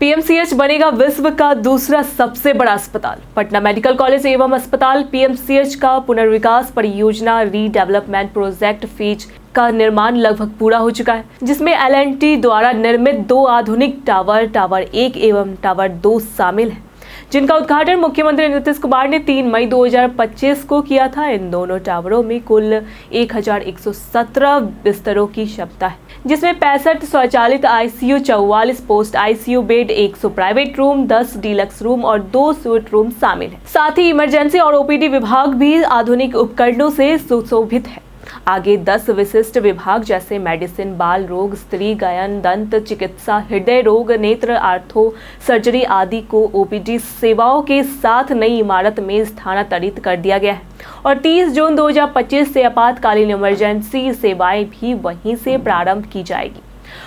PMCH बनेगा विश्व का दूसरा सबसे बड़ा अस्पताल। पटना मेडिकल कॉलेज एवं अस्पताल पीएमसीएच का पुनर्विकास परियोजना रीडेवलपमेंट प्रोजेक्ट फेज का निर्माण लगभग पूरा हो चुका है, जिसमें एल&टी द्वारा निर्मित 2 आधुनिक टावर 1 एवं टावर 2 शामिल हैं, जिनका उद्घाटन मुख्यमंत्री नीतीश कुमार ने 3 मई 2025 को किया था। इन दोनों टावरों में कुल 1117 बिस्तरों की क्षमता है, जिसमें 65 स्वचालित ICU, 44 post ICU bed, 100 private room, 10 deluxe room और 2 स्वीट रूम शामिल है। साथ ही इमरजेंसी और ओपीडी विभाग भी आधुनिक उपकरणों से सुशोभित है। आगे 10 विशिष्ट विभाग जैसे मेडिसिन, बाल रोग, स्त्री गायन, दंत चिकित्सा, हृदय रोग, नेत्र, आर्थो सर्जरी आदि को ओपीडी सेवाओं के साथ नई इमारत में स्थानांतरित कर दिया गया है और 30 जून 2025 से आपातकालीन इमरजेंसी सेवाएं भी वहीं से प्रारंभ की जाएगी।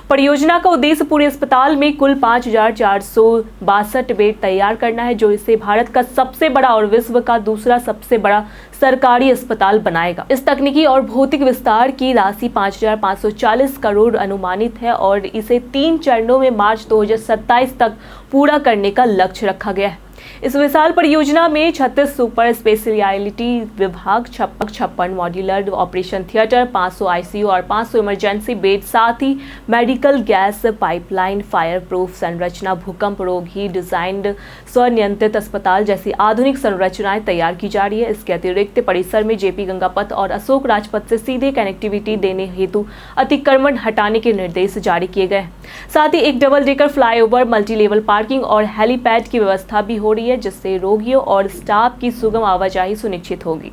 परियोजना का उद्देश्य पूरे अस्पताल में कुल 5462 बेड तैयार करना है, जो इसे भारत का सबसे बड़ा और विश्व का दूसरा सबसे बड़ा सरकारी अस्पताल बनाएगा। इस तकनीकी और भौतिक विस्तार की राशि 5540 करोड़ अनुमानित है और इसे 3 चरणों में मार्च 2027 तक पूरा करने का लक्ष्य रखा गया है। इस विशाल परियोजना में 36 सुपर स्पेशलिटी विभाग, 56 मॉड्यूलर ऑपरेशन थिएटर, 500 आईसीयू और 500 इमरजेंसी बेड, साथ ही medical gas pipeline, fire proof संरचना, भूकंप रोधी डिजाइंड स्वनियंत्रित अस्पताल जैसी आधुनिक संरचनाएं तैयार की जा रही है। इसके अतिरिक्त परिसर में जेपी गंगा पथ और अशोक राजपथ से सीधे कनेक्टिविटी देने हेतु अतिक्रमण हटाने के निर्देश जारी किए गए। साथ ही एक double decker flyover, multi level parking और हेलीपैड की व्यवस्था भी हो रही है, जिससे रोगियों और स्टाफ की सुगम आवाजाही सुनिश्चित होगी।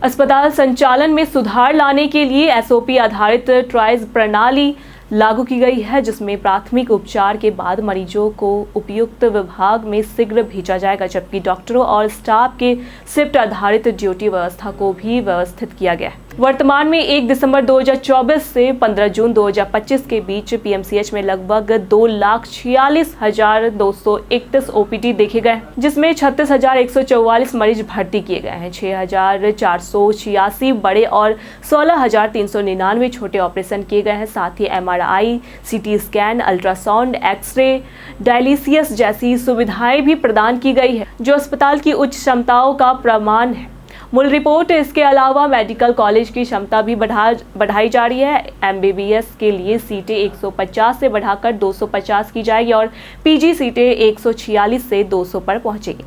अस्पताल संचालन में सुधार लाने के लिए एसओपी आधारित ट्राइज प्रणाली लागू की गई है, जिसमें प्राथमिक उपचार के बाद मरीजों को उपयुक्त विभाग में शीघ्र भेजा जाएगा, जबकि डॉक्टरों और स्टाफ के शिफ्ट आधारित ड्यूटी व्यवस्था को भी व्यवस्थित किया गया है। वर्तमान में 1 दिसंबर 2024 से 15 जून 2025 के बीच पीएमसीएच में लगभग 2,46,231 ओपीडी देखे गए, जिसमें 36,144 मरीज भर्ती किए गए हैं। 6,486 बड़े और 16,399 छोटे ऑपरेशन किए गए हैं। साथ ही MRI, CT scan, ultrasound, X ray, dialysis जैसी सुविधाएं भी प्रदान की गई है, जो अस्पताल की उच्च क्षमताओं का प्रमाण है। मूल रिपोर्ट इसके अलावा मेडिकल कॉलेज की क्षमता भी बढ़ाई जा रही है। एमबीबीएस के लिए सीटें 150 से बढ़ाकर 250 की जाएगी और पीजी सीटें 146 से 200 पर पहुंचेगी।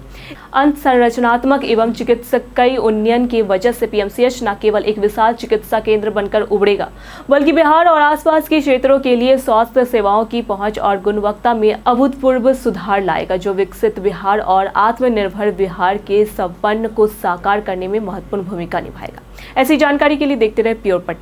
अंत संरचनात्मक एवं चिकित्सकीय उन्नयन की वजह से पीएमसीएच न केवल एक विशाल चिकित्सा केंद्र बनकर उभरेगा, बल्कि बिहार और आसपास के क्षेत्रों के लिए स्वास्थ्य सेवाओं की पहुंच और गुणवत्ता में अभूतपूर्व सुधार लाएगा, जो विकसित बिहार और आत्मनिर्भर बिहार के सपन को साकार करने में महत्वपूर्ण भूमिका निभाएगा। ऐसी जानकारी के लिए देखते रहे प्योर पटना।